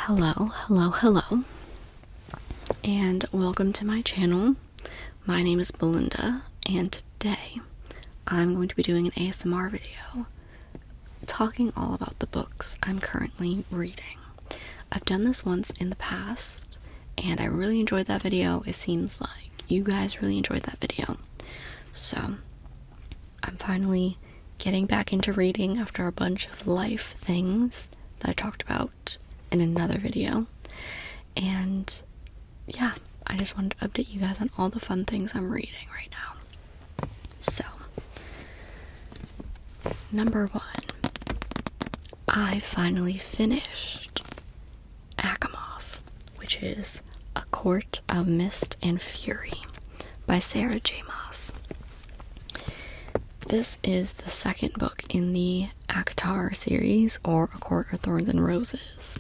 Hello, and welcome to my channel. My name is Belinda, and today I'm going to be doing an ASMR video talking all about the books I'm currently reading. I've done this once in the past, and I really enjoyed that video. It seems like you guys really enjoyed that video. So, I'm finally getting back into reading after a bunch of life things that I talked about in another video. And yeah, I just wanted to update you guys on all the fun things I'm reading right now. So, number 1, I finally finished Asimov, which is A Court of Mist and Fury by Sarah J. Maas. This is the second book in the ACOTAR series, or A Court of Thorns and Roses.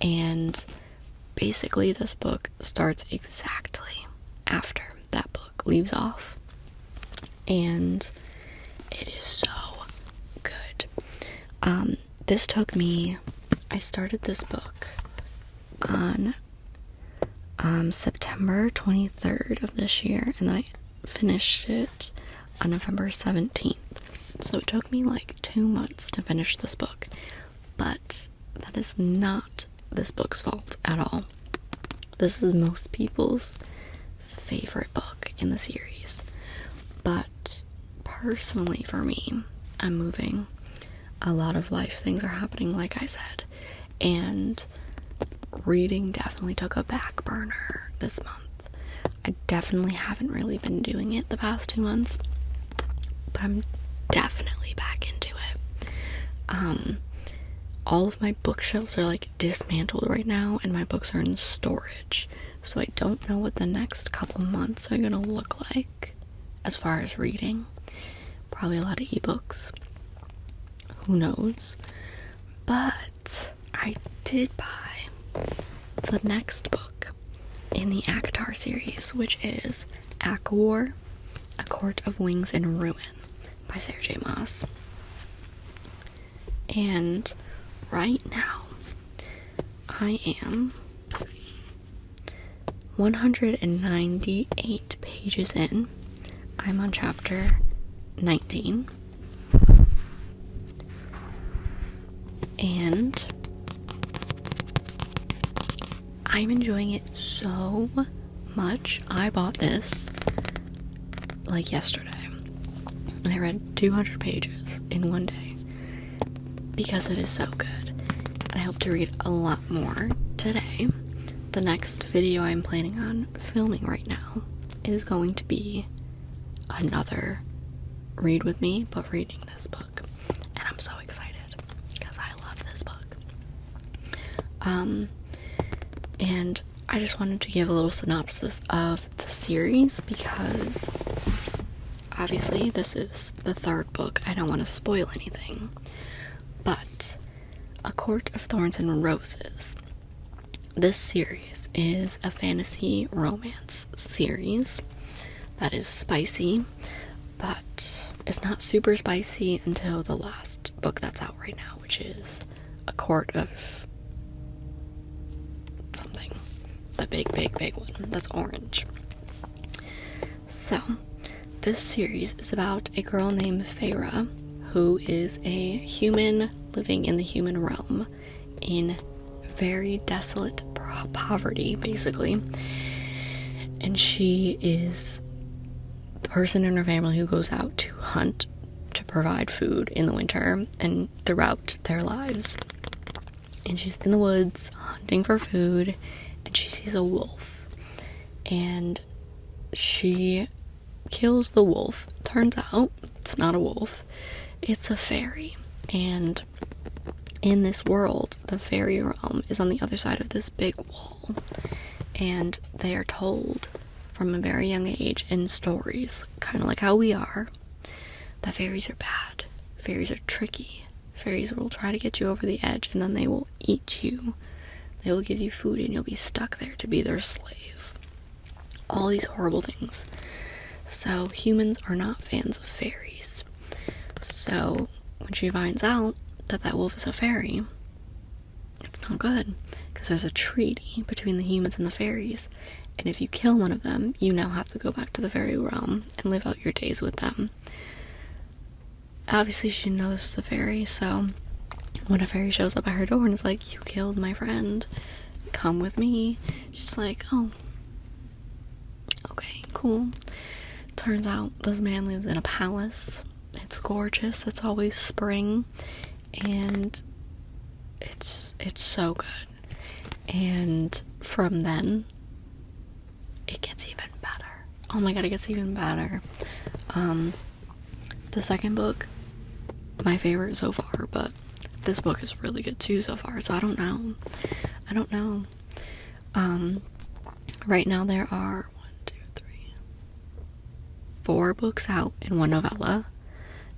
And basically this book starts exactly after that book leaves off. And it is so good. This took me, I started this book on September 23rd of this year, and then I finished it on November 17th. So it took me like 2 months to finish this book. But that is not this book's fault at all. This is most people's favorite book in the series. But personally for me, I'm moving. A lot of life things are happening, like I said. And reading definitely took a back burner this month. I definitely haven't really been doing it the past 2 months. But I'm definitely back into it. All of my bookshelves are like dismantled right now, and my books are in storage. So I don't know what the next couple months are gonna look like as far as reading. Probably a lot of ebooks. Who knows? But I did buy the next book in the ACOTAR series, which is ACOWAR, A Court of Wings and Ruin by Sarah J. Maas. And right now, I am 198 pages in. I'm on chapter 19. And I'm enjoying it so much. I bought this like yesterday, and I read 200 pages in one day because it is so good. And I hope to read a lot more today. The next video I'm planning on filming right now is going to be another read with me, but reading this book. And I'm so excited because I love this book. And I just wanted to give a little synopsis of the series because obviously this is the third book. I don't want to spoil anything. But A Court of Thorns and Roses. This series is a fantasy romance series that is spicy, but it's not super spicy until the last book that's out right now, which is A Court of something. The big one that's orange. So, this series is about a girl named Feyre, who is a human living in the human realm in very desolate poverty, basically. And she is the person in her family who goes out to hunt to provide food in the winter and throughout their lives. And she's in the woods hunting for food, and she sees a wolf. And she kills the wolf. Turns out it's not a wolf. It's a fairy, and in this world, the fairy realm is on the other side of this big wall, and they are told from a very young age in stories, kind of like how we are, that fairies are bad, fairies are tricky, fairies will try to get you over the edge, and then they will eat you, they will give you food, and you'll be stuck there to be their slave. All these horrible things. So humans are not fans of fairies. So when she finds out that wolf is a fairy, it's not good, because there's a treaty between the humans and the fairies, and if you kill one of them, you now have to go back to the fairy realm and live out your days with them. Obviously, she didn't know this was a fairy, so when a fairy shows up at her door and is like, you killed my friend, come with me, she's like, oh, okay, cool. Turns out this man lives in a palace. It's gorgeous. It's always spring, and it's so good. And from then, it gets even better. Oh my god, it gets even better. The second book, my favorite so far, but this book is really good too so far, so I don't know. Right now there are 4 books out and 1 novella,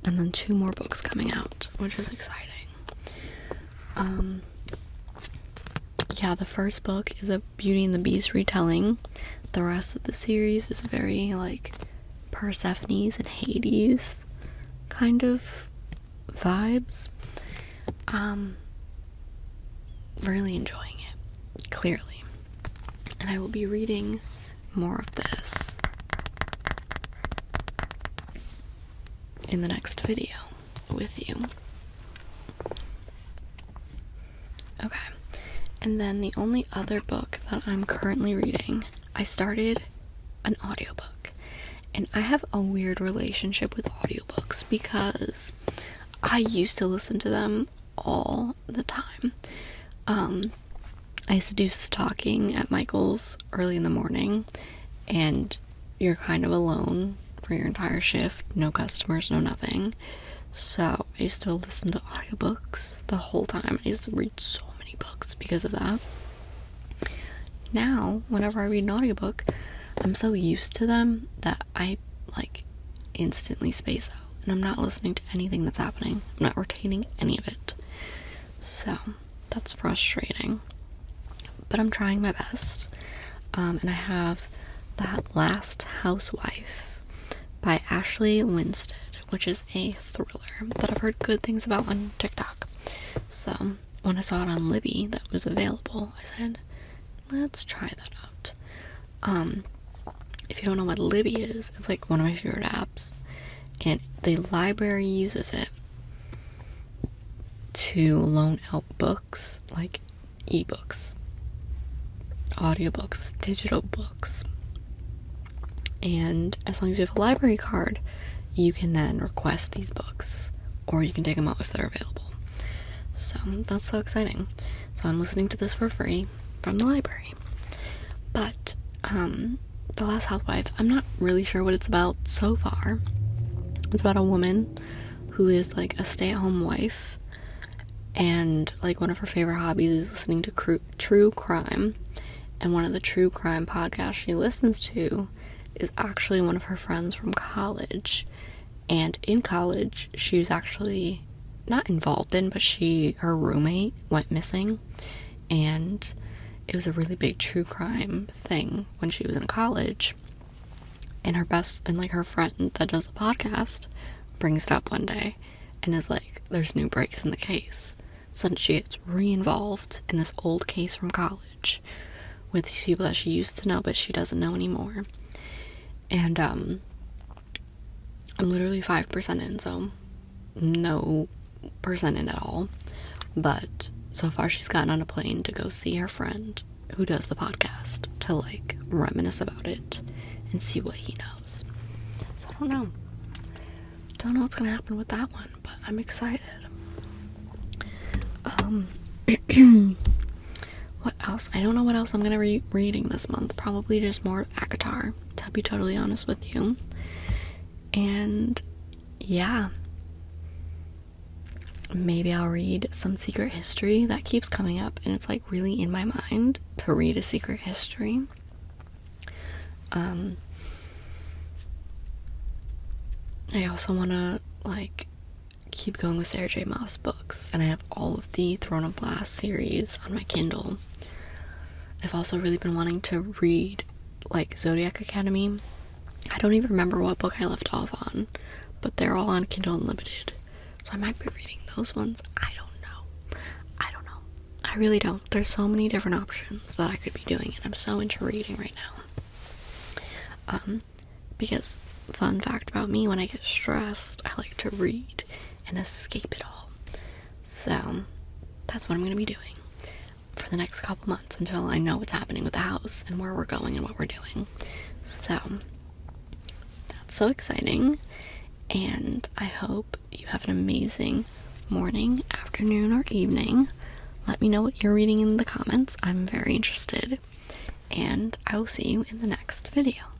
and then 2 more books coming out, which is exciting. Yeah, the first book is a Beauty and the Beast retelling. The rest of the series is very, like, Persephone's and Hades kind of vibes. Really enjoying it, clearly. And I will be reading more of this in the next video with you. Okay. And then the only other book that I'm currently reading, I started an audiobook. And I have a weird relationship with audiobooks because I used to listen to them all the time. I used to do stalking at Michael's early in the morning, and you're kind of alone for your entire shift, no customers, no nothing. So I used to listen to audiobooks the whole time. I used to read so many books because of that. Now, whenever I read an audiobook, I'm so used to them that I, like, instantly space out. And I'm not listening to anything that's happening. I'm not retaining any of it. So, that's frustrating. But I'm trying my best. And I have That Last Housewife by Ashley Winstead, which is a thriller that I've heard good things about on TikTok. So, when I saw it on Libby that was available, I said, let's try that out. If you don't know what Libby is, it's like one of my favorite apps, and the library uses it to loan out books, like ebooks, audiobooks, digital books. And as long as you have a library card, you can then request these books, or you can take them out if they're available. So that's so exciting. So I'm listening to this for free from the library. But The Last Housewife, I'm not really sure what it's about so far. It's about a woman who is like a stay-at-home wife, and like one of her favorite hobbies is listening to true crime. And one of the true crime podcasts she listens to is actually one of her friends from college. And in college, she was actually not involved in, but her roommate went missing, and it was a really big true crime thing when she was in college. And her friend that does the podcast brings it up one day and is like, there's new breaks in the case. So she gets re-involved in this old case from college with these people that she used to know but she doesn't know anymore. And I'm literally 5% in, so no percent in at all. But so far she's gotten on a plane to go see her friend who does the podcast to like reminisce about it and see what he knows. So I don't know what's gonna happen with that one, but I'm excited. What else? I don't know what else I'm gonna be reading this month. Probably just more ACOTAR, to be totally honest with you. And yeah, maybe I'll read some secret history. That keeps coming up, and it's like really in my mind to read a secret history. I also want to like keep going with Sarah J. Maas books, and I have all of the Throne of Glass series on my Kindle. I've also really been wanting to read like Zodiac Academy. I don't even remember what book I left off on, but they're all on Kindle Unlimited, so I might be reading those ones. I don't know. I I really don't. There's so many different options that I could be doing, and I'm so into reading right now. Because, fun fact about me, when I get stressed, I like to read and escape it all. So, that's what I'm going to be doing for the next couple months until I know what's happening with the house and where we're going and what we're doing. So, that's so exciting, and I hope you have an amazing morning, afternoon, or evening. Let me know what you're reading in the comments. I'm very interested, and I will see you in the next video.